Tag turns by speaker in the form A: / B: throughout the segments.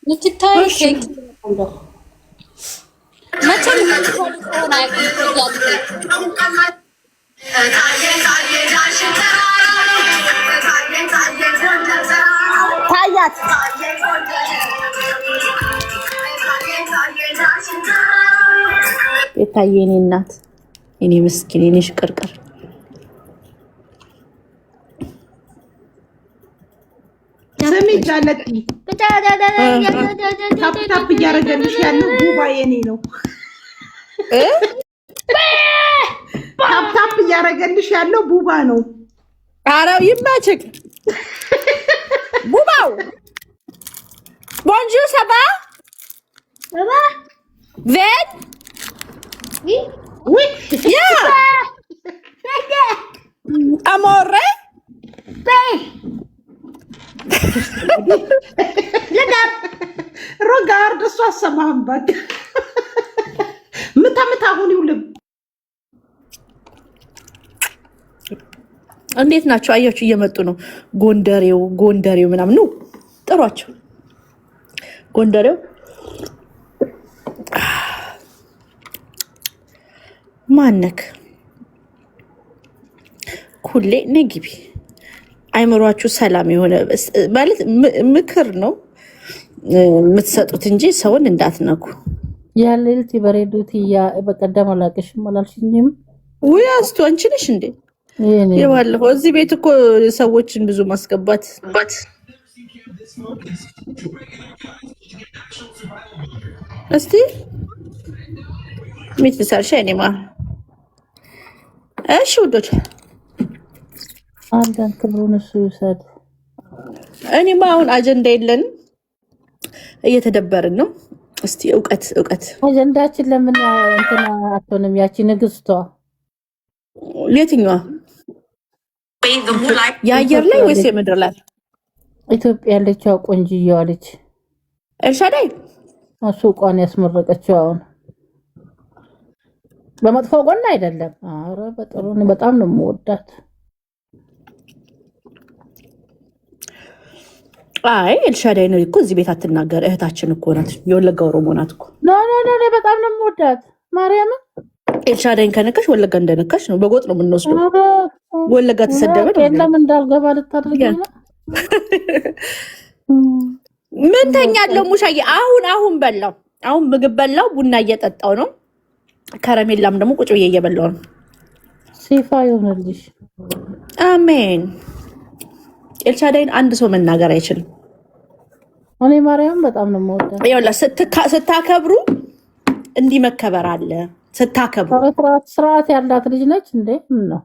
A: ምትታይ ኬክ መቼም ሆነ
B: ታያት ቤታዬ የኔ እናት የኔ ምስኪን የኔ ሽቅርቅር
C: ስሚ ጃለቲ ታፕ እያደረገልሽ ያለው ቡባ የኔ ነው። ታፕ እያደረገልሽ ያለው ቡባ ነው።
B: ኧረ ይመችክ ቡባው ቦንጆur ça va ven
C: oui
B: yeah amore
C: ሮጋርድ እሱ አሰማህም በቃ ምታ አሁን ይውልም።
B: እንዴት ናቸው? አያችሁ እየመጡ ነው። ጎንደሬው ምናምን ነው ጥሯቸው። ጎንደሬው ማነክ ኩሌ ነግቢ አይምሯችሁ ሰላም የሆነ ማለት ምክር ነው የምትሰጡት እንጂ ሰውን እንዳትነኩ።
D: ያለልት በሬዶት ያ በቀደም አላቀሽም አላልሽኝም
B: ወይ? አስቱ አንቺ ነሽ እንዴ? የባለፈው እዚህ ቤት እኮ ሰዎችን ብዙ ማስገባት እስቲ ምትሰርሽ እኔማ እሺ ውዶች
D: አንዳንድ ክብሩን እሱ ይውሰድ።
B: እኔማ አሁን አጀንዳ የለንም እየተደበርን ነው። እስቲ እውቀት
D: አጀንዳችን ለምን እንትና አትሆንም? ያቺ ንግስቷ
B: የትኛዋ? የአየር ላይ ወይስ የምድር ላይ?
D: ኢትዮጵያ ያለችው ቆንጅዬዋ ልጅ
B: ኤልሻዳይ
D: ሱቋን ያስመረቀችው አሁን በመጥፎ ጎን አይደለም። አረ በጥሩ ነው። በጣም ነው የምወዳት።
B: አይ ኤልሻዳይ ነው እኮ እዚህ ቤት አትናገር። እህታችን እኮ ናት። የወለጋ ኦሮሞ ናት እኮ።
D: ኖ በጣም ነው የምወዳት ማርያም።
B: ኤልሻዳይን ከነካሽ ወለጋ እንደነካሽ ነው። በጎጥ ነው የምንወስደው። ወለጋ ተሰደበ ነው
D: የለም እንዳልገባ ልታደርግ ነው።
B: ምን ተኛለው ሙሻዬ? አሁን በላው። አሁን ምግብ በላው። ቡና እየጠጣው ነው። ከረሜላም ደግሞ ቁጭ ብዬ እየበላው ነው።
D: ሲፋ ይሆንልሽ።
B: አሜን። ኤልሻዳይን አንድ ሰው መናገር አይችልም።
D: እኔ ማርያም በጣም ነው የምወዳት።
B: ይኸውልህ ስታከብሩ እንዲህ መከበር አለ። ስታከብሩ
D: ስርዓት ያላት ልጅ ነች እንዴ? ምን ነው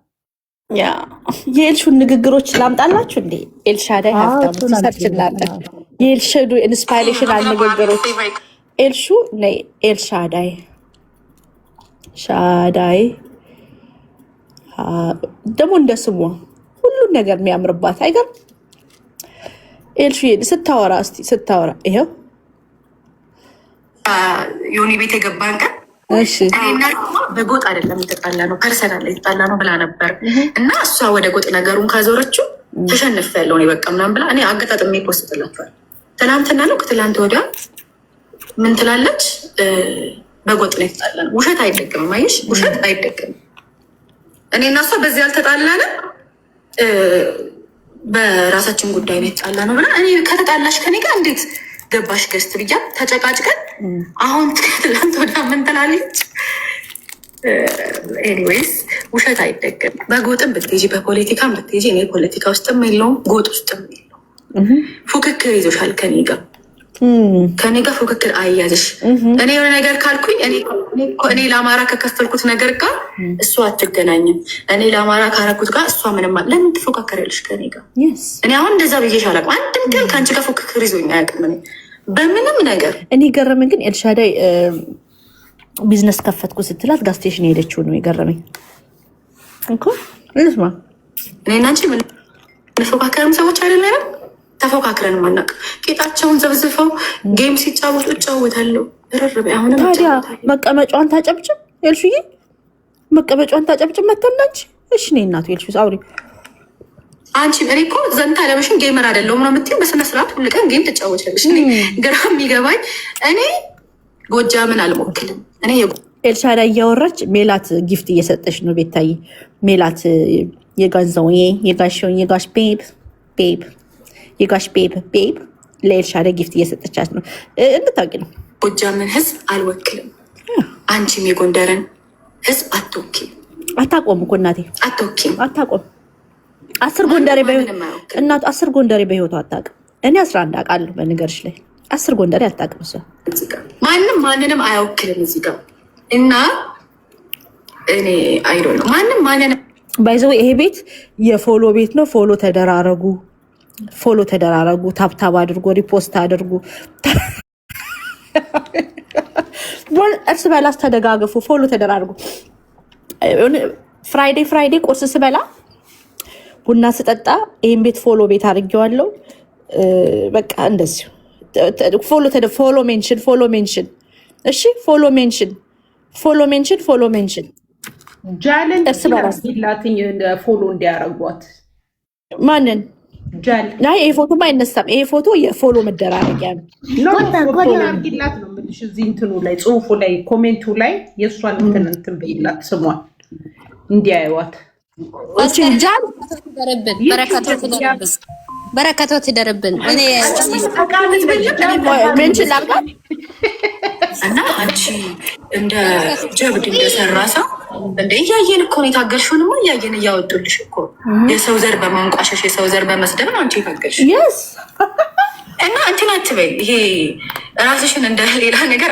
B: ያ የኤልሹን ንግግሮች ላምጣላችሁ እንዴ? ኤልሻዳይ ሀብታሙ ሰርችላለን። የኤልሻዱ ኢንስፓይሬሽናል ንግግሮች ኤልሹ ነይ ኤልሻዳይ ደግሞ እንደ ስሟ ሁሉን ነገር የሚያምርባት አይገርም? ኤልሹ ስታወራ ይኸው
E: ዮኒ ቤት የገባን ቀን እኔና በጎጥ አይደለም የተጣላ ነው ፐርሰናል የተጣላ ነው ብላ ነበር እና እሷ ወደ ጎጥ ነገሩን ካዞረችው ተሸንፍ ያለውን በቃ ምናምን ብላ እኔ አገጣጥሜ ፖስትላችኋል። ትናንትና ነው ከትላንት ወዲያ ምን ትላለች? በጎጥ ነው የተጣላ ነው። ውሸት አይደገምም። አየሽ፣ ውሸት አይደገምም። እኔ እና እሷ በዚህ ያልተጣላንም በራሳችን ጉዳይ ነው የተጣላ ነው ብላ እኔ ከተጣላሽ ከኔ ጋር እንዴት ገባሽ ገስት ብያ ተጨቃጭቀን አሁን ትላንት ወዲያ ምን ትላለች? ኤኒዌይስ ውሸት አይደገምም። በጎጥም ብትሄጂ በፖለቲካም ብትሄጂ እኔ ፖለቲካ ውስጥም የለውም ጎጥ ውስጥም የለውም። ፉክክር ይዞሻል ከኔ ጋር ፉክክር አያዝሽ። እኔ የሆነ ነገር ካልኩኝ እኔ ለአማራ ከከፈልኩት ነገር ጋር እሷ አትገናኝም። እኔ ለአማራ ካረኩት ጋር እሷ ምንም ለምን ትፎካከሪያለሽ ከኔ ጋር? እኔ አሁን እንደዛ ብዬሽ አላውቅም። አንድም ቀን ከአንቺ ጋር ፉክክር ይዞኝ አያውቅም። እኔ በምንም ነገር
B: እኔ ገረመኝ። ግን ኤልሻዳይ ቢዝነስ ከፈትኩ ስትላት ጋር ስቴሽን የሄደችው ነው የገረመኝ እኮ። ልስማ
E: እኔና አንቺ ምንፎካከርም ሰዎች አይደለንም። ተፎካክረን ማናቅ ጌጣቸውን ዘብዝፈው ጌም ሲጫወቱ እጫወታለሁ። ረርበ አሁንም
B: ታዲያ መቀመጫዋን ታጨብጭብ ኤልሹዬ፣ መቀመጫዋን ታጨብጭብ መተናች። እሺ እኔ እናቱ ኤልሹ አውሪ
E: አንቺ እኔ እኮ ዘንታ ለምሽን ጌመር አይደለሁም ነው የምትይው። በስነ ስርዓት ሁሉ ቀን ጌም ትጫወቻለሽ። ግራ የሚገባኝ እኔ ጎጃምን አልሞክልም። እኔ
B: ኤልሻዳይ እያወራች ሜላት ጊፍት እየሰጠች ነው። ቤታዬ ሜላት የጋዛው የጋሽ ቤብ የጋሽ ቤብ ለኤልሻዳይ ጊፍት እየሰጠቻት ነው። እንድታውቂ ነው።
E: ጎጃምን ህዝብ አልወክልም። አንቺም የጎንደርን ህዝብ አትወኪም።
B: አታቆም እኮ እናቴ አታቆም። 10 ጎንደሬ እናቱ 10 ጎንደሬ በህይወቱ አታውቅም። እኔ 11 አውቃለሁ። በነገርሽ ላይ 10 ጎንደሬ አታውቅም። እሷ
E: ማንም ማንንም አይወክልም እዚህ ጋር እና እኔ አይዶ ነው ማንም ማንንም
B: ባይዘው ይሄ ቤት የፎሎ ቤት ነው። ፎሎ ተደራረጉ፣ ታብታብ አድርጎ ሪፖስት አድርጉ፣ እርስ በላስ ተደጋግፉ፣ ፎሎ ተደራርጉ። ፍራይዴ ቁርስ ስበላ ቡና ስጠጣ ይህን ቤት ፎሎ ቤት አድርጌዋለሁ። በቃ እንደዚሁ ፎሎ ሜንሽን እሺ፣ ፎሎ ሜንሽን
C: ጃለን ላትኝ ፎሎ እንዲያረጓት
B: ማንን
C: ጃል
B: ይሄ ፎቶ አይነሳም። ይሄ ፎቶ የፎሎ መደራረጊያ ነው።
C: አርጊላት ነው የምልሽ። እዚህ እንትኑ ላይ ጽሁፉ ላይ ኮሜንቱ ላይ የእሷን እንትን ብይላት ስሟን እንዲያዩዋት።
A: ጃል በረከቶት ይደርብን። እኔ
B: ሜንሽን ላርጋት
E: እና አንቺ እንደ ጀብድ እንደሰራ ሰው እንደ እያየን እኮ ነው የታገልሽውንማ እያየን እያወጡልሽ እኮ የሰው ዘር በማንቋሸሽ የሰው ዘር በመስደብ ነው አንቺ የታገልሽ። እና እንትን አትበይ። ይሄ ራስሽን እንደ ሌላ ነገር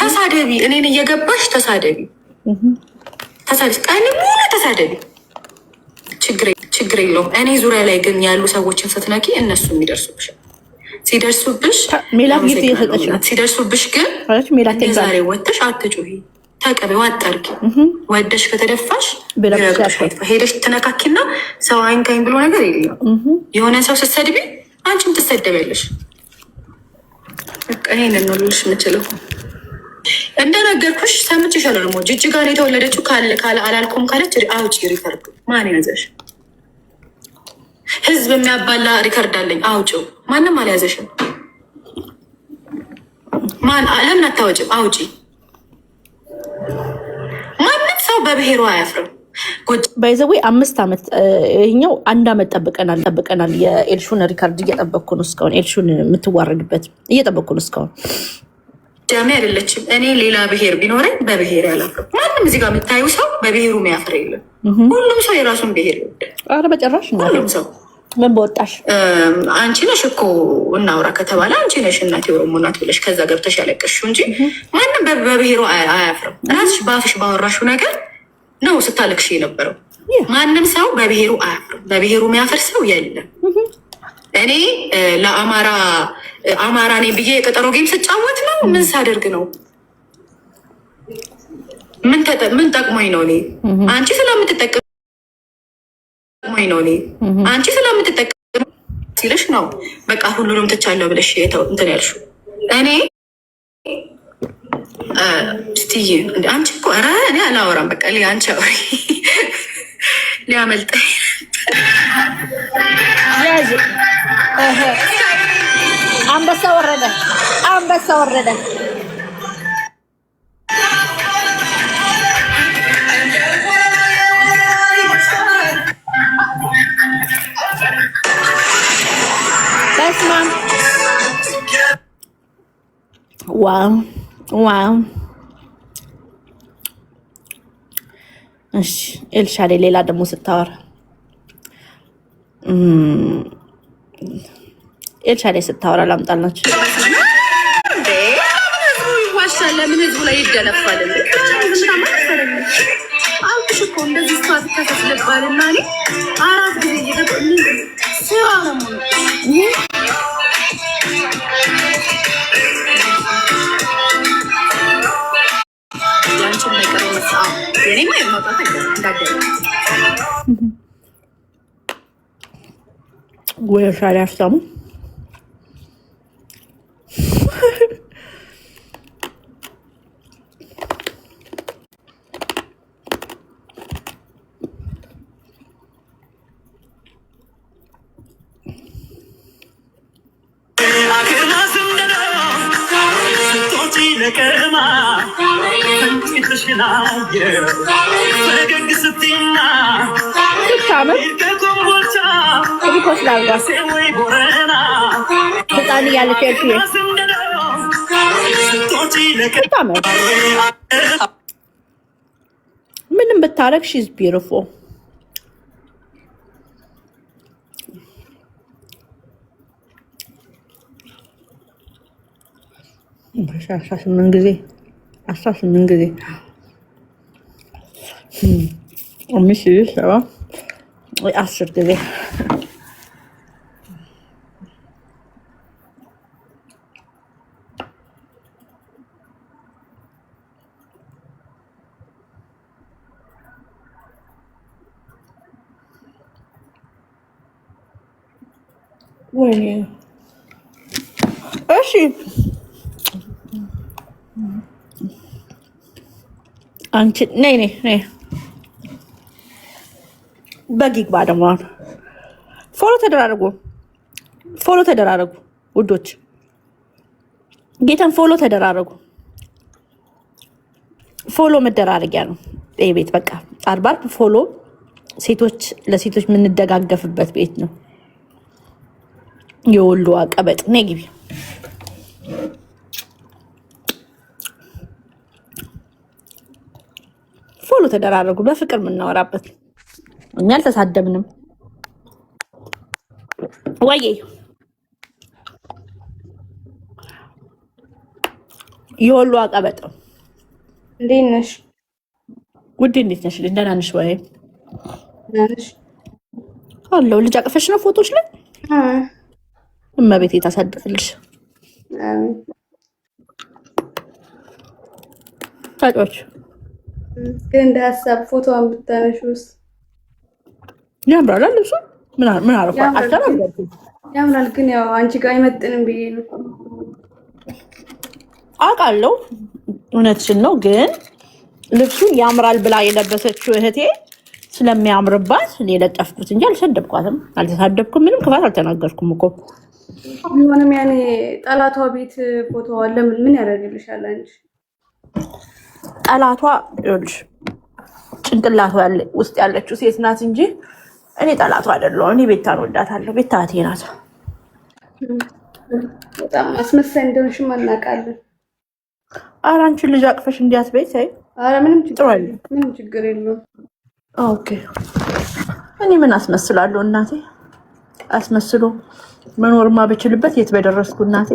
E: ተሳደቢ። እኔን እየገባሽ ተሳደቢ፣ ቀን ሙሉ ተሳደቢ፣ ችግር የለውም። እኔ ዙሪያ ላይ ግን ያሉ ሰዎችን ስትነቂ እነሱ የሚደርሱብሽ ሲደርሱብሽ ግን ዛሬ ወጥተሽ አትጩሂ፣ ተቀበይ፣ አጣርቂ። ወደሽ ከተደፋሽ ሄደሽ ትነካኪና ሰው አይንካኝ ብሎ ነገር የለም። የሆነ ሰው ስትሰድቢ አንቺም ትሰደቢያለሽ። ይሄንን ነው ልልሽ የምችለው። እንደነገርኩሽ ሰምቼሻለሁ። ደግሞ ጅጅጋ ነው የተወለደችው አላልኩም ካለች አውጪ ሪከርዱ። ማን ያዘሽ? ህዝብ የሚያባላ ሪከርድ አለኝ፣ አውጪው። ማንም አልያዘሽም። ለምን አታወጭም? አውጪ። ማንም ሰው በብሔሩ አያፍርም።
B: ባይዘዌ 5 ዓመት ይኸኛው 1 ዓመት ጠብቀናል። የኤልሹን ሪከርድ እየጠበቅኩ ነው እስካሁን። ኤልሹን የምትዋረድበት እየጠበቅኩ ነው እስካሁን።
E: ጃሜ አይደለችም። እኔ ሌላ ብሔር ቢኖረኝ በብሔር ያላፍርም። ማንም እዚህ ጋር የምታዩ ሰው በብሔሩ የሚያፍር የለም። ሁሉም ሰው የራሱን ብሔር ይወዳል።
B: ኧረ በጭራሽ
E: ሁሉም ሰው
B: ምን በወጣሽ።
E: አንቺ ነሽ እኮ እናውራ ከተባለ አንቺ ነሽ እናቴ ኦሮሞ ናት ብለሽ ከዛ ገብተሽ ያለቀሽው እንጂ ማንም በብሔሩ አያፍርም። ራስሽ በአፍሽ ባወራሽው ነገር ነው ስታለቅሽ የነበረው። ማንም ሰው በብሔሩ አያፍርም። በብሔሩ የሚያፍር ሰው የለም። እኔ አማራ ነኝ ብዬ የቀጠሮ ጌም ስጫወት ነው። ምን ሳደርግ ነው? ምን ጠቅሞኝ ነው? እኔ አንቺ ስለምትጠቀም ሲልሽ ነው በቃ ሁሉንም ትቻለሁ ብለሽ እንትን ያልሽው። እኔ ስትይ አንቺ እኮ ኧረ እኔ አላወራም በቃ አንቺ አውሪ ሊያመልጠኝ
B: አንበሳ ወረደ። ዋው። እሺ ኤልሻዳይ ሌላ ደግሞ ስታወራ ኤልሻዳይ ስታወራ ላምጣላችሁ።
E: ይዋሻል። ለምን ህዝቡ ላይ ይደነፋል? አልኩሽ እኮ እንደዚህ ሰዓት ከተስለባልና እኔ 4 ጊዜ እየገባኝ ስራ ነው ያንቺን ነገር መስአ የኔማ የማውጣት እንዳገኘ
B: ወይ ኤልሻዳይ አፍታሙ
F: ለቀማ ፍንጭሽና ፈገግ ስትይና ከኮምቦልቻ ወይ ቦረና
B: ህፃን እያለች ኤልፍዬ ምንም ብታረግ ሺዝ ቢዩቲፉል። አስራ ስምንት ጊዜ 10 ጊዜ ወይኔ እሺ አንቺ ነይ በግ ይግባ ደግሞ ፎሎ ተደራረጉ ውዶች፣ ጌታን ፎሎ ተደራረጉ። ፎሎ መደራረጊያ ነው ይሄ ቤት። በቃ አርባር ፎሎ ሴቶች ለሴቶች የምንደጋገፍበት ቤት ነው። የወሎ ቀበጥ ነይ ግቢ። ፎሎ ተደራረጉ። በፍቅር የምናወራበት እኛ አልተሳደብንም። ወይዬ የወሎ ቀበጥ
G: እንዴት ነሽ
B: ውዴ? እንዴት ነሽ? ደህና ነሽ ወይ?
G: ነሽ
B: አለው ልጅ አቅፈሽ ነው ፎቶች ላይ እመቤቴ ታሳድፍልሽ። ታጫዎች
G: ግን እንደ ሀሳብ ፎቶዋን ብታነሺውስ
B: ያምራል። ልብሱ ምን አረፋ አልተናገርኩም።
G: ያምራል፣ ግን ያው አንቺ ጋር አይመጥንም ብዬ ነው።
B: አውቃለሁ እውነትሽን ነው፣ ግን ልብሱን ያምራል ብላ የለበሰችው እህቴ ስለሚያምርባት እኔ የለጠፍኩት እንጂ አልሰደብኳትም፣ አልተሳደብኩም፣ ምንም ክፋት አልተናገርኩም እኮ።
G: ቢሆንም ያኔ ጠላቷ ቤት ፎቶዋን ለምን ምን ያደርግልሻል አንቺ?
B: ጠላቷ ይኸውልሽ ጭንቅላቷ ውስጥ ያለችው ሴት ናት እንጂ እኔ ጠላቷ አይደለሁም። እኔ ቤታን ወዳታለሁ። ቤታ እህቴ ናት።
G: በጣም አስመሳይ እንደሆንሽም እናውቃለን።
B: ኧረ አንቺን ልጅ አቅፈሽ እንዲያትበይ ሳይ
G: ኧረ ምንም ችግር የለውም።
B: ኦኬ እኔ ምን አስመስላለሁ እናቴ? አስመስሎ መኖርማ ብችልበት የት በደረስኩ እናቴ።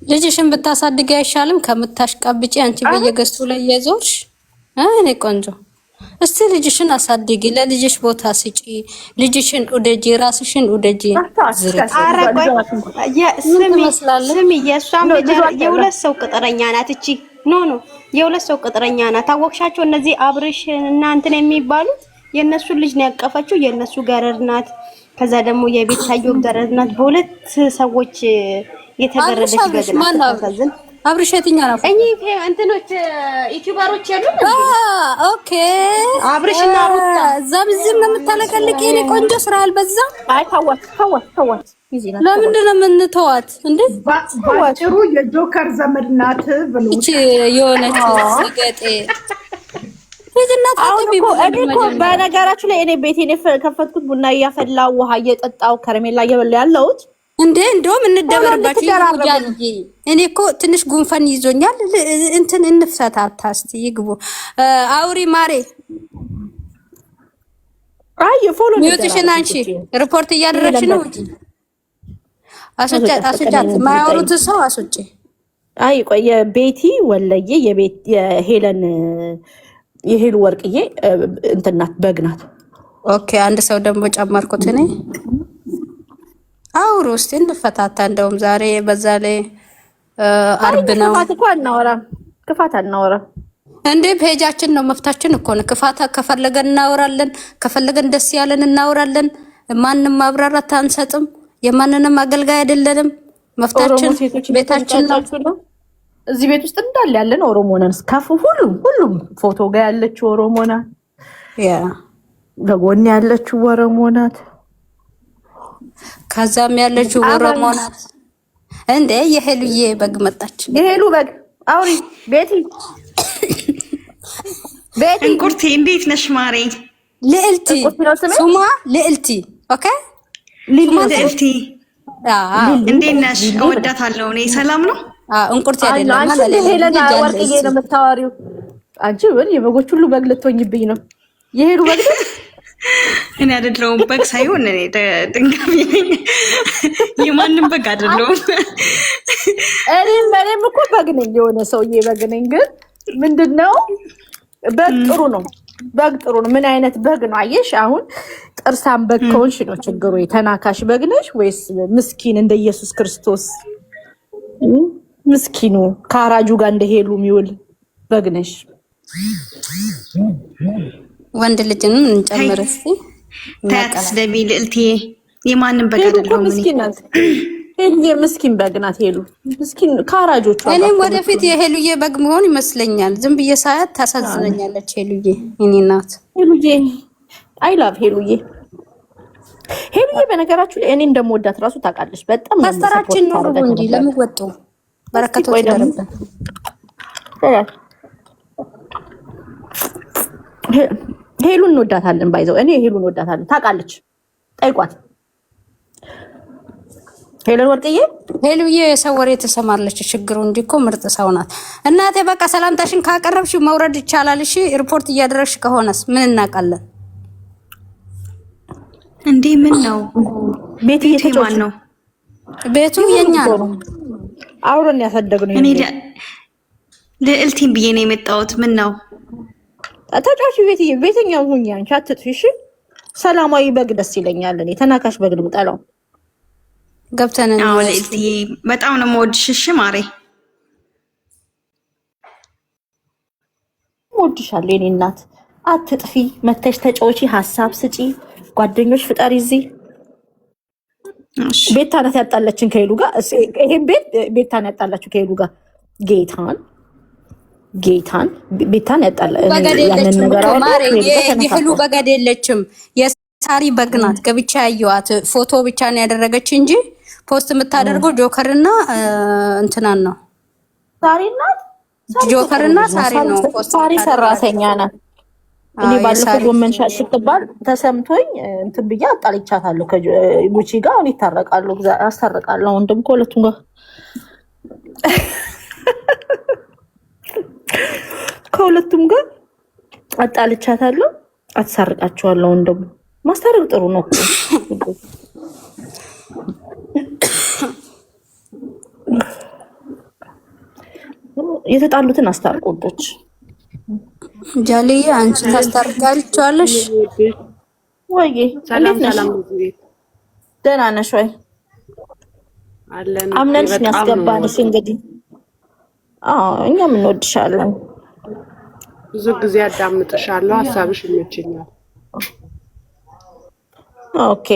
A: ልጅሽን ብታሳድጊ አይሻልም ከምታሽቃብጪ አንቺ በየገዝቱ ላይ እየዞርሽ? እኔ ቆንጆ እስቲ ልጅሽን አሳድጊ፣ ለልጅሽ ቦታ ስጪ፣ ልጅሽን ውደጂ፣ ራስሽን ውደጂ።
H: ስሚ የእሷም የሁለት ሰው ቅጥረኛ ናት እቺ። ኖ የሁለት ሰው ቅጥረኛ ናት። ታወቅሻቸው? እነዚህ አብርሽ እና እንትን የሚባሉት የእነሱን ልጅ ነው ያቀፈችው። የእነሱ ገረድ ናት። ከዛ ደግሞ የቤታዮ ገረድ ናት። በሁለት ሰዎች የተገረደች በግ ናት። ታሳዝን።
A: አብርሽ የትኛው ነው?
H: እኚህ እንትኖች ዩቲዩበሮች ያሉ
A: ኦኬ።
H: አብርሽና ሩታ
A: እዛም እዚህም ነው የምታለቀልቅ። የኔ ቆንጆ ስራ አልበዛም?
B: አይ ተዋት።
A: ለምንድን ነው የምንተዋት እንዴ?
C: ባጭሩ የጆከር ዘመድ ናት ብሎ
A: እቺ የሆነች ሰገጤ
B: በነገራችሁ ላይ እኔ ቤቴን ከፈትኩት ቡና እያፈላው ውሃ እየጠጣው ከረሜላ እየበላ ያለሁት
A: እንዴ እንደውም እንደበረባችሁ ይጉዳል። እኔ እኮ ትንሽ ጉንፈን ይዞኛል። እንትን እንፍሰታታ እስቲ ይግቡ። አውሪ ማሬ።
B: አይ ፎሎ
A: ሚውትሽን አንቺ ሪፖርት እያደረግሽ ነው እንጂ አስወጫት ማያወሩት ሰው አስወጪ።
B: አይ ቆየ ቤቲ ወለየ የቤት የሄሉ ወርቅዬ እንትን ናት፣ በግ ናት።
A: ኦኬ አንድ ሰው ደግሞ ጨመርኩት እኔ። አውሩ እስቲ እንፈታታ። እንደውም ዛሬ በዛ ላይ አርብ ነው።
B: ክፋት አናወራም
A: እንዴ ፔጃችን ነው መፍታችን እኮ ነው። ክፋታ ከፈለገን እናወራለን፣ ከፈለገን ደስ ያለን እናወራለን። ማንንም ማብራራት አንሰጥም። የማንንም አገልጋይ አይደለንም። መፍታችን ቤታችን ነው።
B: እዚህ ቤት ውስጥ እንዳለ ያለን ኦሮሞ ነን። እስካፉ ሁሉም ፎቶ ጋር ያለችው ኦሮሞ ናት። በጎን ያለችው ኦሮሞ ናት።
A: ከዛም ያለችው ኦሮሞ ናት። እንዴ የሄሉዬ በግ መጣች።
B: የሄሉ በግ አውሪ ቤቲ
I: እንቁርቴ እንዴት ነሽ ማሬ?
A: ልዕልቲ ሱማ ልዕልቲ። ኦኬ
I: ልዕልቲ እንዴት ነሽ? እወዳታለሁ እኔ። ሰላም ነው?
A: እንቁርቴ አይደለም ማለት
B: ሄለና ወርቅዬ ነው የምታወሪው አንቺ። ምን የበጎች ሁሉ በግ ልትሆኝብኝ ነው? የሄዱ በግ
I: እኔ አይደለሁም በግ ሳይሆን እኔ ድንጋሚ ነኝ። የማንም በግ አይደለሁም።
B: እኔም እኮ በግ ነኝ፣ የሆነ ሰውዬ በግ ነኝ። ግን ምንድነው በግ ጥሩ ነው፣ በግ ጥሩ ነው። ምን አይነት በግ ነው አየሽ? አሁን ጥርሳም በግ ከሆንሽ ነው ችግሩ። የተናካሽ በግ ነሽ ወይስ ምስኪን እንደ ኢየሱስ ክርስቶስ ምስኪኑ ከአራጁ ጋር እንደሄሉ የሚውል በግ ነሽ?
A: ወንድ ልጅንም እንጨምር እስቲ።
I: ታያትስ ደቢ ልዕልቴ የማንም በግ አይደለሁም።
B: ምስኪን ናት ሄሉዬ፣ ምስኪን በግ ናት ሄሉ፣ ምስኪን ከአራጆቹ።
A: እኔም ወደፊት የሄሉዬ በግ መሆን ይመስለኛል። ዝም ብዬ ሳያት ታሳዝነኛለች ሄሉዬ። እኔ ናት
B: ሄሉዬ፣ አይ ላቭ ሄሉዬ። ሄሉዬ በነገራችሁ ላይ እኔ እንደምወዳት ራሱ ታውቃለች። በጣም
A: ፓስተራችን ነው እንጂ ለምን ወጡ? በረከቱ ይደረብን።
B: ሄሉን እንወዳታለን። ባይዘው እኔ ሄሉን እንወዳታለን። ታውቃለች፣ ጠይቋት። ሄለን ወርቅዬ፣
A: ሄሉዬ የሰው ወሬ ትሰማለች። ችግሩ እንጂ እኮ ምርጥ ሰው ናት እናቴ። በቃ ሰላምታሽን ካቀረብሽ መውረድ ይቻላል። እሺ ሪፖርት እያደረግሽ ከሆነስ ምን እናውቃለን
I: እንዴ? ምን ነው
B: ቤት
I: እየተጫወተ ነው?
A: ቤቱ የኛ ነው፣
B: አውረን ያሳደግነው።
I: እኔ ልዕልቲን ብዬ ነው የመጣሁት። ምን ነው
B: ተጫዋች ቤትዬ፣ ቤተኛው ሁኚ አንቺ፣ አትጥፊ እሺ። ሰላማዊ በግ ደስ ይለኛል እኔ። ተናካሽ በግ ነው የምጠላው።
A: ገብተን ነው
I: ልዕልቲ፣ በጣም ነው የምወድሽ። እሺ ማሬ፣
B: እወድሻለሁ የኔ እናት። አትጥፊ፣ መተሽ ተጫወቺ፣ ሀሳብ ስጪ፣ ጓደኞች ፍጠሪ። እዚህ ቤታ ናት ያጣላችን ከሄሉ ጋር። ይሄን ቤታ ናት ያጣላችሁ ከሄሉ ጋር። ጌታን ቤታን ያጣላ ያንን ነገር
A: የሄሉ በግ የለችም፣ የሳሪ በግ ናት። ገብቻ ያየዋት ፎቶ ብቻ ነው ያደረገች እንጂ ፖስት የምታደርገው ጆከርና እንትናን ነው።
B: ሳሪ ናት፣ ጆከርና
A: ሳሪ ነው።
B: ሳሪ ሰራተኛ ናት። እኔ ባለፈው ጎመን ሻጭ ስትባል ተሰምቶኝ እንትን ብዬ አጣልቻታለሁ ከጉቺ ጋር። እኔ አስታርቃለሁ ወንድም ከሁለቱም ጋር ከሁለቱም ጋር አጣልቻታለሁ። አትሳርቃቸዋለሁ። ወንድም ማስታረቅ ጥሩ ነው። የተጣሉትን አስታርቆቶች
A: ጃሊዬ፣ አንቺ ታስታርቃለች
B: ወይ?
C: ሰላም ሰላም።
B: ደህና ነሽ ወይ? አምነንሽ ያስገባንሽ እንግዲህ። እኛም እንወድሻለን።
C: ብዙ ጊዜ አዳምጥሻለሁ፣ ሀሳብሽ ይመችኛል።
B: ኦኬ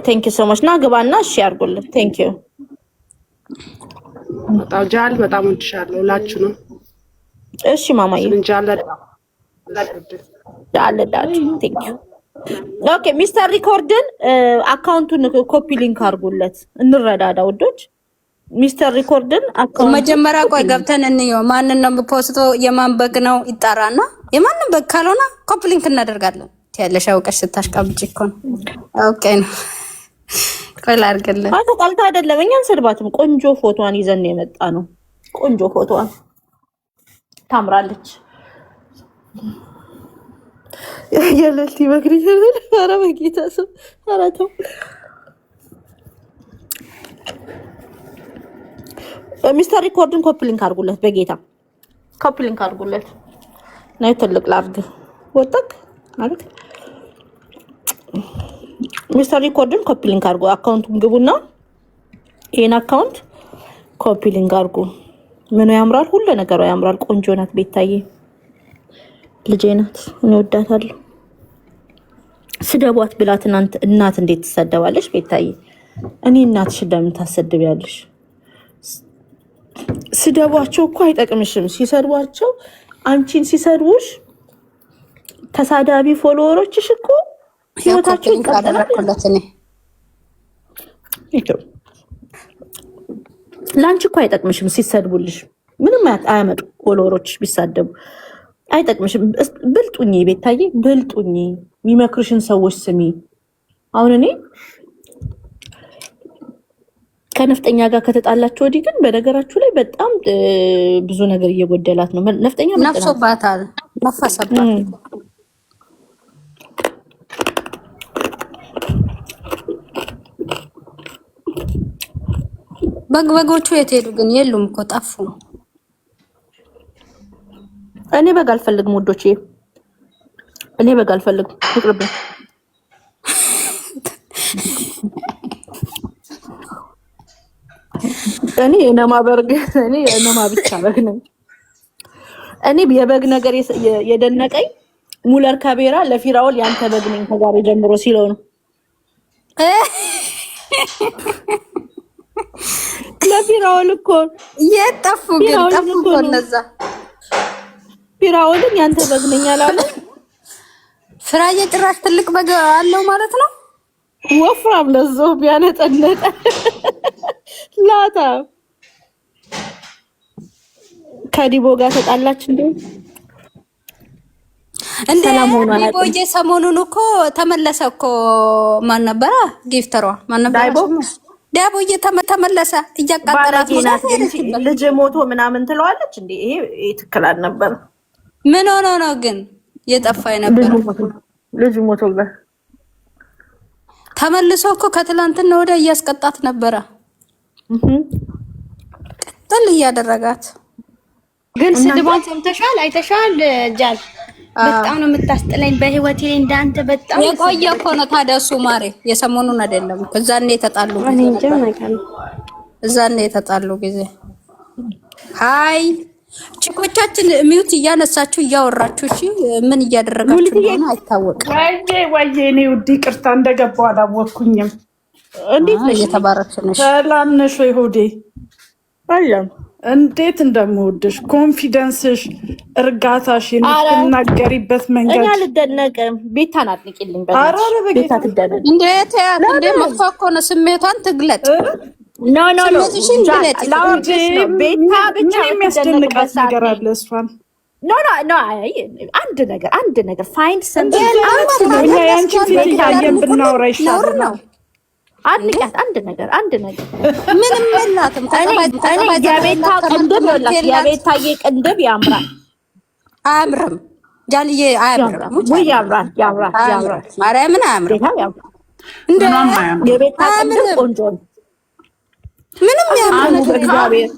B: ቴንክ ዩ ሶ ማች። ና ግባና እሺ አድርጉልን። ቴንክ ዩ
C: በጣም ጃል፣ በጣም ወድሻለሁ ሁላችሁ ነው።
B: እሺ ማማዬ፣ ዳለ ቴንክ ዩ። ኦኬ ሚስተር ሪኮርድን አካውንቱን ኮፒ ሊንክ አድርጉለት፣ እንረዳዳ ውዶች። ሚስተር ሪኮርድን አካውንት
A: መጀመሪያ ቆይ ገብተን እንየው። ማንን ነው የምፖስተው? የማን በግ ነው ይጣራና፣ የማንን በግ ካልሆነ ኮፒ ሊንክ እናደርጋለን። ያለሽ አውቀሽ ስታሽቃብጪ እኮ ነው። ኦኬ ነው። ቆይ ላድርግልህ።
B: አቶ ቃልታ አይደለም፣ እኛን ስድባትም ቆንጆ ፎቶዋን ይዘን የመጣ ነው። ቆንጆ ፎቶዋን ታምራለች። የለልቲ በግሪ ይላል። ኧረ በጌታ ሰው ኧረ ተው። ሚስተር ሪኮርድን ኮፒ ሊንክ አድርጉለት፣ በጌታ ኮፒ ሊንክ አድርጉለት። ናይ ትልቅ ላርግ ወጣክ ማለት ሚስተር ሪኮርድን ኮፒ ሊንክ አድርጉ። አካውንቱን ግቡና ይሄን አካውንት ኮፒ ሊንክ አድርጉ። ምኑ ያምራል፣ ሁሉ ነገሯ ያምራል። ቆንጆ ናት። ቤታዬ ልጄ ናት፣ እኔ ወዳታለሁ። ስደቧት ብላት እናት እንዴት ትሰደባለች? ቤታዬ እኔ እናትሽ እንደምን ታሰድቢያለሽ? ስደቧቸው እኮ አይጠቅምሽም። ሲሰድቧቸው አንቺን ሲሰድቡሽ ተሳዳቢ ፎሎወሮችሽ እኮ ህይወታቸው ይቀጥላል። ለአንቺ እኮ አይጠቅምሽም ሲሰድቡልሽ። ምንም አያመጡ ፎሎወሮች ቢሳደቡ አይጠቅምሽም። ብልጡኝ ቤታዬ ብልጡኝ፣ የሚመክርሽን ሰዎች ስሚ። አሁን እኔ ከነፍጠኛ ጋር ከተጣላችሁ ወዲህ ግን በነገራችሁ ላይ በጣም ብዙ ነገር እየጎደላት ነው። ነፍጠኛ
A: ነፍሶባታል፣ ነፈሰባት። በጎቹ የት ሄዱ ግን? የሉም እኮ ጠፉ።
B: እኔ በግ አልፈልግም ውዶቼ፣ እኔ በግ አልፈልግም። ይቅርብኝ። እኔ የነማ በርግ እኔ የነማ ብቻ በግ ነኝ። እኔ የበግ ነገር የደነቀኝ ሙለር ካቤራ ለፊራኦል ያንተ በግ ነኝ ከዛሬ ጀምሮ ሲለው ነው። ለፊራኦል እኮ
A: የጠፉ ግን ጠፉ እኮ እነዛ።
B: ፊራኦልን ያንተ በግ ነኝ አላለ።
A: ፍራዬ ጭራሽ ትልቅ በግ አለው ማለት ነው።
B: ወፍራም ለዛው ቢያነጠነጠ ላታ ከዲቦ ጋር ተጣላች እንዴ?
A: ዲቦዬ ሰሞኑን እኮ ተመለሰ እኮ። ማን ነበረ ጊፍተሯ? ማን ነበረ? ዳቦዬ ተመለሰ። እያቃጠላት
B: ልጅ ሞቶ ምናምን ትለዋለች እንዴ? ይሄ ትክክል አልነበረ።
A: ምን ሆኖ ነው ግን የጠፋ ነበር?
B: ልጅ ሞቶበት
A: ተመልሶ እኮ ከትላንትና ወደ እያስቀጣት ነበረ። ቅጥል እያደረጋት
H: ግን ስድቧን ሰምተሻል? አይተሻል? ጃል በጣም ነው የምታስጠላኝ በህይወቴ ላይ እንዳንተ። በጣም
A: የቆየ እኮ ነው ታዲያ እሱ ማሬ፣ የሰሞኑን አይደለም እኮ። እዛኔ የተጣሉ ጊዜ ሃይ ቺኮቻችን ሚውት እያነሳችሁ እያወራችሁ እሺ፣ ምን እያደረጋችሁ እንደሆነ አይታወቅም።
C: ወይዬ እኔ ውድ ይቅርታ እንደገባው አላወቅኩኝም።
B: እንዴት ነሽ?
A: እየተባረክሽ ነሽ?
C: ሰላም ነሽ ወይ ሆዴ? አያም እንዴት እንደምወድሽ ኮንፊደንስሽ፣ እርጋታሽ፣ የምትናገሪበት መንገድ
B: እኔ አልደነቅም። ቤታን አጥንቂልኝ ቤታ ትደነቅ።
A: እንዴት ያት እንዴ መጥፎ እኮ ነው። ስሜቷን ትግለጥ።
B: ኖ ቤታ ብቻ
C: የሚያስደንቃት ነገር አለ። እሷን
B: ኖ አንድ ነገር ፋይንድ ሰምቲንግ
C: ያንቺን ፊት እያየን ብናወራ ይሻላል።
B: አንድ ነገር
A: ምንም የላትም።
B: የቤታ ቅንድብ ይኸውላት፣ የቤታዬ ቅንድብ ያምራል።
A: አያምርም? ጃልዬ አያምርም?
B: ወይ ያምራል።
A: ማርያምን አያምርም።
B: እንደ የቤታ ቅንድብ ቆንጆ ነው።
A: ምንም ያምር
B: እግዚአብሔር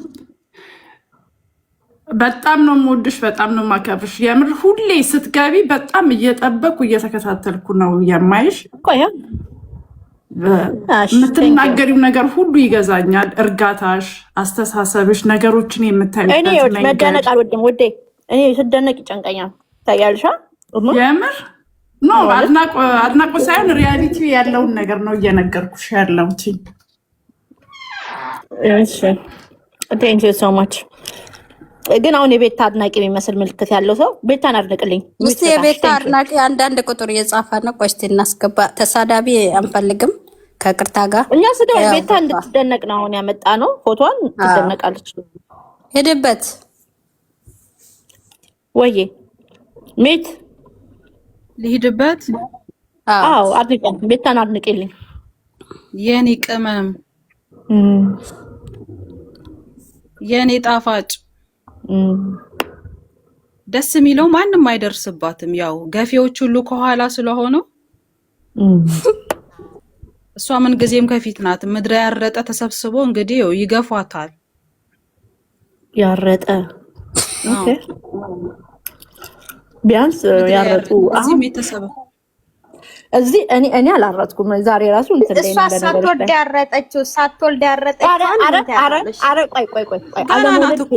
C: በጣም ነው የምወድሽ፣ በጣም ነው የማከብርሽ። የምር ሁሌ ስትገቢ በጣም እየጠበኩ እየተከታተልኩ ነው የማይሽ። የምትናገሪው ነገር ሁሉ ይገዛኛል። እርጋታሽ፣ አስተሳሰብሽ፣ ነገሮችን የምታይበት
B: መንገድ። መደነቅ አልወድም ውዴ። እኔ ስደነቅ ይጨንቀኛል። ታያልሻ
C: የምር ኖ አድናቆት ሳይሆን ሪያሊቲ ያለውን ነገር ነው እየነገርኩሽ ያለሁት።
B: እሺ ቴንክ ዩ ሶ ማች። ግን አሁን የቤታ አድናቂ የሚመስል ምልክት ያለው ሰው ቤታን አድንቅልኝ
A: እስቲ። የቤታ አድናቂ አንዳንድ ቁጥር እየጻፈ ነው። ቆይ እስቲ እናስገባ። ተሳዳቢ አንፈልግም ከቅርታ ጋር።
B: እኛ ስደው ቤታ እንድትደነቅ ነው አሁን ያመጣ ነው። ፎቶዋን ትደነቃለች።
A: ሄድበት
B: ወይዬ ሜት
I: ልሂድበት።
B: አዎ አድንቀኝ፣ ቤታን አድንቅልኝ
I: የኔ ቅመም፣ የኔ ጣፋጭ። ደስ የሚለው ማንም አይደርስባትም። ያው ገፊዎች ሁሉ ከኋላ ስለሆኑ እሷ ምን ጊዜም ከፊት ናት። ምድረ ያረጠ ተሰብስቦ እንግዲህ ይገፏታል።
B: ያረጠ ኦኬ፣ ቢያንስ ያረጡ
I: እዚህ ቤተሰብ
B: እዚህ እኔ አላረጥኩም። ዛሬ ራሱ እንትን ላይ
H: ነው። እሷ ሳትወልድ ያረጠችው
B: አረ ቆይ
I: አለሞት እኮ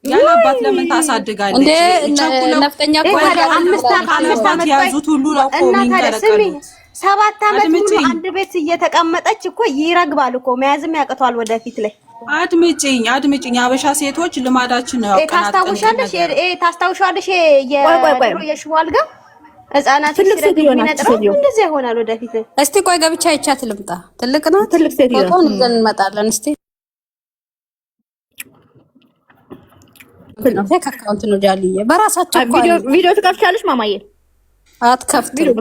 I: ያለ አባት ለምን ታሳድጋለች?
A: ነፍጠኛ እኮ
I: 5 ዓመት ያዙት ሁሉ ነው እኮ የሚንቀረቀሉት።
H: 7 ዓመት ሙሉ አንድ ቤት እየተቀመጠች እኮ ይረግባል እኮ፣ መያዝም ያቅቷል ወደፊት ላይ።
I: አድምጪኝ አበሻ ሴቶች ልማዳችን ነው።
H: ታስታውሻለሽ የሽቦ አልጋ ህፃናት ሲረግሚነጥረው እንደዚህ ይሆናል ወደፊት።
A: እስቲ ቆይ ገብቻ አይቻት ልምጣ። ትልቅ ነው።
B: ትልቅ ሴት
A: ፎቶን ይዘን እንመጣለን። እስቲ ፌክ አካውንት ነው ጃልዬ። በራሳቸው
B: ቪዲዮ ትከፍቻለሽ ማማዬ?
A: አትከፍትም።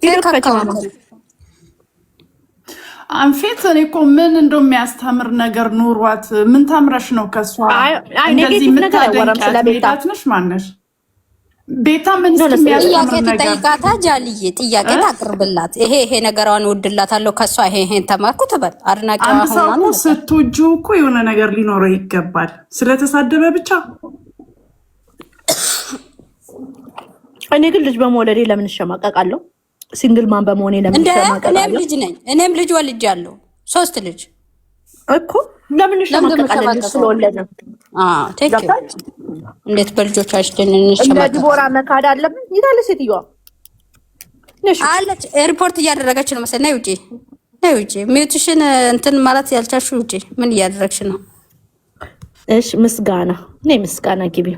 A: ፌክ አካውንት
J: አንፌት እኔ እኮ ምን እንደሚያስተምር ነገር ኑሯት ምን ተምረሽ ነው ከሷ እንደዚህ የምታደንቂያት? ቤታት ነሽ ማነሽ? ቤታ ምን እንደሚያስተምር ነገር
A: ጠይቃታ ጃልዬ፣ ጥያቄ ታቅርብላት። ይሄ ነገሯን ወድላታለሁ ከሷ ይሄን ተማርኩ ትበል። አድናቂዋ
J: አንድ ሰው እኮ ስትወጂው እኮ የሆነ ነገር ሊኖረው ይገባል። ስለተሳደበ ብቻ
B: እኔ ግን ልጅ በመውለዴ ለምን እሸማቀቃለሁ? ሲንግል ማን በመሆኔ ለምን እሸማቀቃለሁ?
A: እኔም ልጅ ነኝ። እኔም ልጅ ወልጃለሁ። 3 ልጅ
B: እኮ ለምን እሸማቀቃለሁ? ልጅ ስለወለደ
A: እንዴት በልጆቻችን እንሸማቀቃለን?
B: እንደ ዲቦራ መካድ አለብን? ይታለ ሴትዮዋ
A: አለች ሪፖርት እያደረገች ነው መሰለኝ። ነይ ውጪ ሚውትሽን እንትን ማለት ያልቻልሽ ውጪ። ምን እያደረግሽ ነው?
B: እሺ ምስጋና ነይ፣ ምስጋና ግቢ።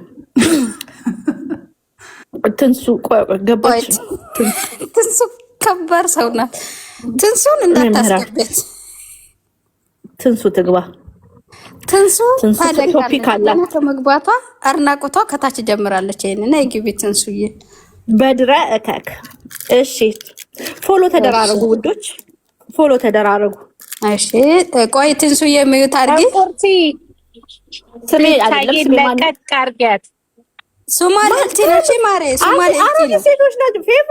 B: ትንሱ ገባች።
A: ትንሱ ከባድ ሰው ናት። ትንሱን እንዳታስገበት።
B: ትንሱ ትግባ።
A: ትንሱ
B: ቶፒክ አላት።
A: ከመግባቷ አድናቆቷ ከታች ጀምራለች። ይሄንን ግቢ ትንሱዬ።
B: በድረ እከክ። እሺ ፎሎ ተደራረጉ ውዶች፣ ፎሎ ተደራረጉ።
A: እሺ ቆይ ትንሱዬ ሚዩት አድርጊ።
B: ስሜ አይደለም ስሜ ማለት
H: አርጋት
A: ሶማሌ ልትነቺ ማሬ ሶማሌ ልትነቺ
B: ሴቶች ናቸው። ፌቡ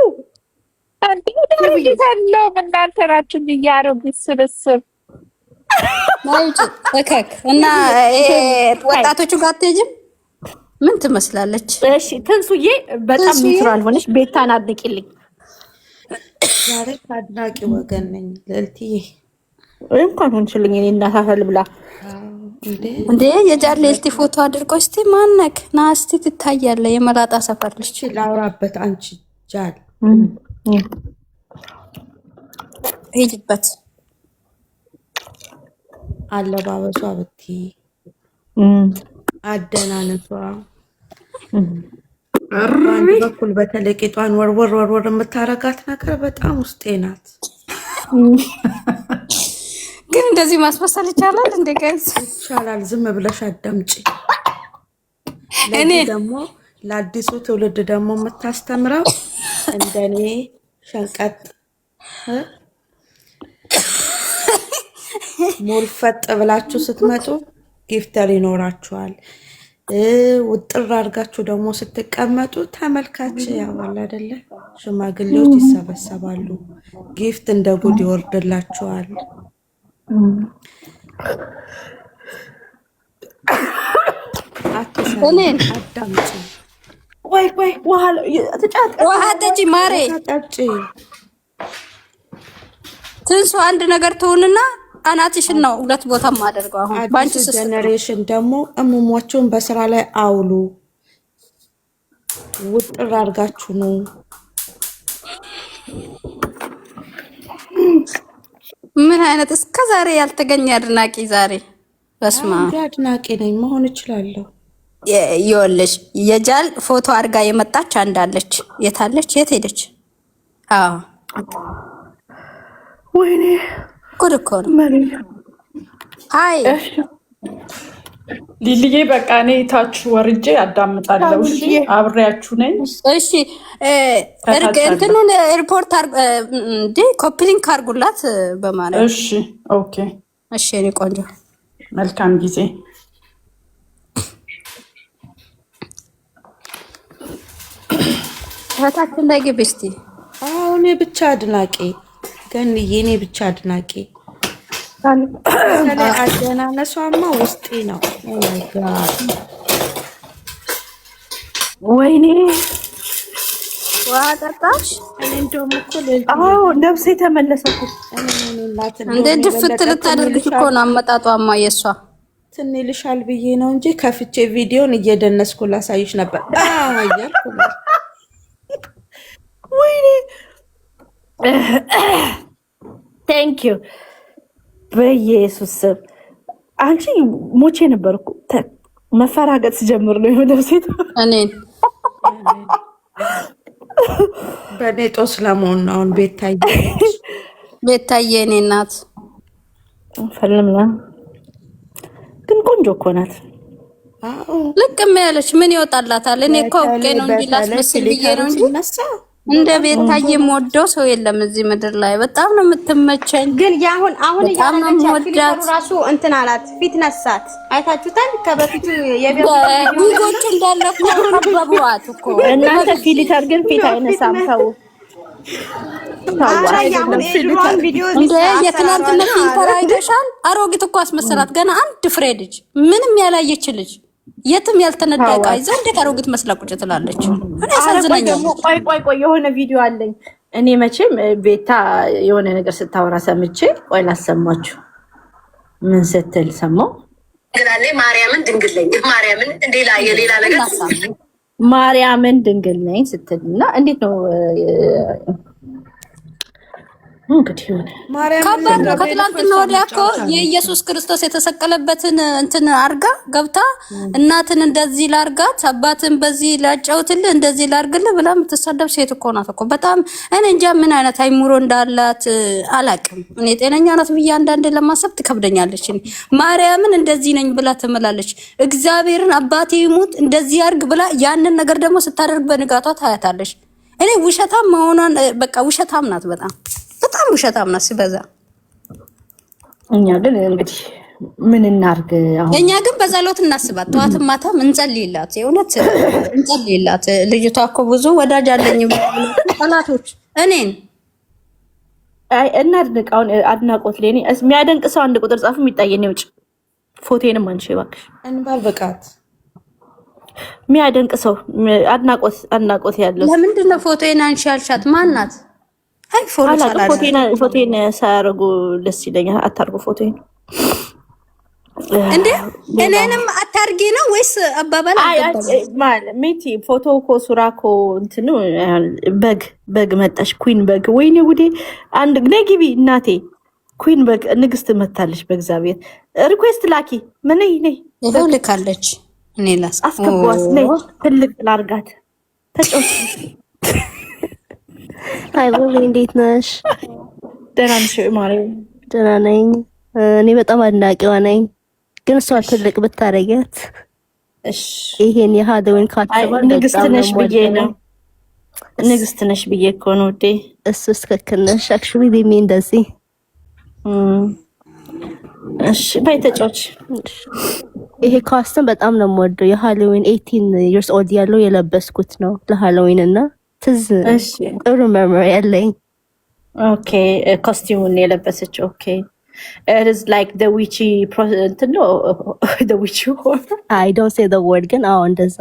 H: አንዲታለው እናንተ ናችሁ እያረጉ ስብስብ
A: ማይጭ እከክ እና ወጣቶቹ ጋር አትሄጂም? ምን ትመስላለች?
B: እሺ ትንሱዬ በጣም ኒውትራል ሆነሽ ቤታን አድንቂልኝ።
C: ዛሬ አድናቂ ወገን ነኝ ልልትዬ።
B: እንኳን ሆንሽልኝ እኔ እናታፈል ብላ
A: እንዴ የጃል ልልቲ ፎቶ አድርጎ እስቲ ማነክ ና እስቲ ትታያለህ። የመላጣ ሰፈር ልጅ
C: ላውራበት አንቺ ጃል
A: ሂጂበት።
C: አለባበሷ ብቲ አደናነቷ በአንድ በኩል በተለይ ቂጧን ወርወር የምታረጋት ነገር በጣም ውስጤ ናት።
A: ግን እንደዚህ ማስመሰል ይቻላል እንዴ? ጋይስ
C: ይቻላል። ዝም ብለሽ አዳምጪ። እኔ ደግሞ ለአዲሱ ትውልድ ደግሞ የምታስተምረው እንደኔ ሸንቀጥ ሞልፈጥ ብላችሁ ስትመጡ ጊፍተር ይኖራችኋል። ውጥር አድርጋችሁ ደግሞ ስትቀመጡ ተመልካች ያዋል አይደለ? ሽማግሌዎች ይሰበሰባሉ። ጊፍት እንደ ጉድ ይወርድላችኋል። አዳምጪ።
B: ወይ
A: ውሃ ጠጪ ማሬ። ትንሱ አንድ ነገር ትሁንና አናትሽን ነው 2 ቦታ ማደርገው። አሁን ባንቺ
C: ጀነሬሽን ደግሞ እሙሟቸውን በስራ ላይ አውሉ። ውጥር አድርጋችሁ ነው።
A: ምን አይነት እስከዛሬ ያልተገኘ አድናቂ ዛሬ በስማ
C: አድናቂ ነኝ መሆን እችላለሁ።
A: ይኸውልሽ የጃል ፎቶ አድርጋ የመጣች አንዳለች። የታለች? የት ሄደች? አዎ
B: ወይኔ
A: ጉድ እኮ ነው። አይ
J: ሊልዬ በቃ እኔ ታች ወርጄ አዳምጣለሁ። እሺ አብሬያችሁ ነኝ።
A: እሺ እንትኑን ሪፖርት እንዴ ኮፒ ሊንክ አድርጉላት በማለት።
J: እሺ ኦኬ።
A: እሺ እኔ ቆንጆ
J: መልካም ጊዜ።
A: ታታችን ላይ ግቢ እስቲ።
C: እኔ ብቻ አድናቂ ገንዬ፣ እኔ ብቻ አድናቂ። አደናነሷማ ውስጤ ነው።
B: ወይኔ
A: ውሃ ጠጣሽ?
C: እኔ እንደውም እኮ
B: ነፍሴ ተመለሰኩ።
A: እንደ ድፍት ልታደርግሽ እኮ ነው አመጣጧማ። የእሷ
C: ትን ይልሻል ብዬ ነው እንጂ ከፍቼ ቪዲዮን እየደነስኩ ላሳይሽ ነበር እያልኩ ነው።
B: ወይኔ ቴንክ ዩ በኢየሱስ ስም። አንቺ ሞቼ ነበርኩ። መፈራገጥ ስጀምር ነው የሆነው ሴት
A: እኔን
C: በኔ ጦስ ለመሆን ነው። አሁን
A: ቤታዬ እኔ እናት
B: ፈልምላ ግን ቆንጆ እኮ ናት።
A: ልቅም ያለች ምን ይወጣላታል? እኔ እኮ አውቄ ነው እንጂ ላስመስል ብዬ ነው እንጂ እንደ ቤታዬ የምወደው ሰው የለም እዚህ ምድር ላይ። በጣም ነው የምትመቸኝ።
H: ግን አሁን ያለቻት ራሱ እንትን አላት፣ ፊት ነሳት። አይታችሁታል? ከበፊቱ
A: የቪዲዮዎች እንዳለ እኮ ከበቧት እኮ
B: እናንተ ፊልተር ግን ፊት አይነሳም ተው።
A: እንደ የትናንትና ፊልተር አይተሻል? አሮጊት እኮ አስመሰላት። ገና አንድ ፍሬ ልጅ ምንም ያላየች ልጅ የትም ያልተነዳ ዕቃ ይዛ እንዴት አሮጊት መስላ ቁጭ ትላለች? እኔ ያሳዝነኛል።
B: ቆይ የሆነ ቪዲዮ አለኝ እኔ መቼም ቤታ የሆነ ነገር ስታወራ ሰምቼ ቆይ ላሰማችሁ። ምን ስትል ሰማው?
E: ግላለ ማርያምን ድንግል ነኝ ማርያምን እንደላ የሌላ ነገር
B: ማርያምን ድንግል ነኝ ስትልና እንዴት ነው እንግዲህ
A: ከባድ ነው። ከትላንትና ወዲያ እኮ የኢየሱስ ክርስቶስ የተሰቀለበትን እንትን አርጋ ገብታ እናትን እንደዚህ ላርጋት አባትን በዚህ ላጫውትልህ እንደዚህ ላርግልህ ብላ የምትሳደብ ሴት እኮ ናት እኮ። በጣም እኔ እንጃ ምን አይነት አይሙሮ እንዳላት አላቅም። እኔ ጤነኛ ናት ብዬ አንዳንዴ ለማሰብ ትከብደኛለች። እኔ ማርያምን እንደዚህ ነኝ ብላ ትምላለች። እግዚአብሔርን አባቴ ይሙት እንደዚህ አርግ ብላ ያንን ነገር ደግሞ ስታደርግ በንጋቷ ታያታለች። እኔ ውሸታም መሆኗን በቃ ውሸታም ናት በጣም ውሸታም ናት ሲበዛ።
B: እኛ ግን እንግዲህ ምን እናርግ? አሁን
A: እኛ ግን በዛሎት እናስባት፣ ጠዋትም ማታም እንጸልይላት፣ የእውነት እንጸልይላት። ልጅቷ እኮ ብዙ ወዳጅ አለኝ ጠላቶች እኔን
B: እናድንቅ። አሁን አድናቆት ለኔ የሚያደንቅ ሰው አንድ ቁጥር ጻፉ የሚታየኝ ውጭ ፎቶዬንም አንቺ እባክሽ
C: እንባል በቃት
B: የሚያደንቅ ሰው አድናቆት ያለው
A: ለምንድን ነው ፎቶዬን አንቺ ያልሻት? ማን ናት? አይ
B: ፎቶዬን ሳያደርጉ ደስ ይለኛል። አታርጉ ፎቶዬን
A: እንዴ! እኔንም አታርጊ ነው ወይስ አባባል
B: ማለት ሜቲ ፎቶ እኮ ሱራ እኮ እንትኑ በግ መጣሽ። ኩዊን በግ ወይኔ ጉዴ! አንድ ነግቢ እናቴ ኩዊን በግ ንግስት መታለች። በእግዚአብሔር ሪኩዌስት ላኪ ምን ነይ
A: ይሄው ልካለች። እኔ ላስ
B: አስገባዋስ ነይ ትልቅ ላርጋት ተጫውት።
H: አይ ወንዴ እንዴት ነሽ?
B: ደህና ነሽ ማርያም?
H: ደህና ነኝ። እኔ በጣም አድናቂዋ ነኝ። ግን እሷ ትልቅ ብታረጊያት
B: እሺ።
H: ይሄን የሃሎዊን ካርታባል
B: ንግስት ነሽ ብዬ ነው። ንግስት ነሽ ብዬ እኮ ነው ዴ።
H: እሱስ ትክክል ነሽ። አክቹሊ ዲሚ እንደዚህ
B: እሺ በይ ተጫውች።
H: ይሄ ካስተም በጣም ነው የምወደው። የሃሎዊን 18 years old ያለው የለበስኩት ነው ለሃሎዊን እና ትዝ ጥሩ መሞሪ ያለኝ።
B: ኦኬ ኮስቲሙን የለበሰችው ኦኬ it is like the witchy no the witchy
H: I don't say the word ግን አዎ እንደዛ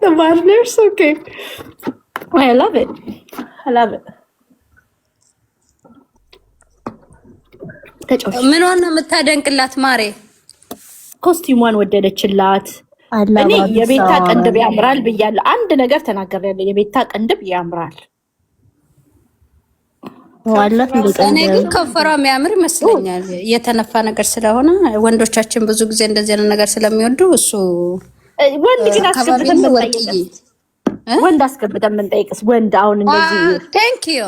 B: the madness okay I love it
A: ምን ሆነ የምታደንቅላት ማሬ?
B: ኮስቲሙን ወደደችላት። እኔ የቤታ ቅንድብ ያምራል ብያለሁ። አንድ ነገር ተናገርያለሁ። የቤታ ቅንድብ ያምራል።
A: እኔ ግን ከንፈሯ የሚያምር ይመስለኛል። የተነፋ ነገር ስለሆነ ወንዶቻችን ብዙ ጊዜ እንደዚህ አይነት ነገር ስለሚወዱ እሱ
B: ወንድ ግን አስገብተን ወንድ አስገብተን የምንጠይቅስ ወንድ አሁን እንደዚህ
A: ቴንክ ዩ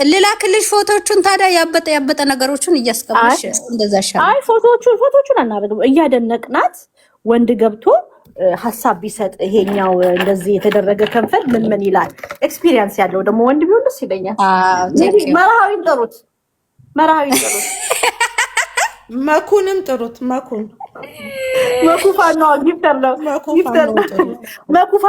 A: ልላክልሽ ፎቶቹን ታዲያ ያበጠ ነገሮችን እያስቀመጥሽ እንደዛ ሻል።
B: አይ ፎቶቹን አናደርግም። እያደነቅናት ወንድ ገብቶ ሐሳብ ቢሰጥ ይሄኛው እንደዚህ የተደረገ ከንፈር ምን ይላል? ኤክስፒሪየንስ ያለው ደግሞ ወንድ ቢሆን ደስ ይለኛል። መርሃዊን ጥሩት
C: መኩንም ጥሩት መኩፋ
B: ነው ጊፍተር ነው መኩፋ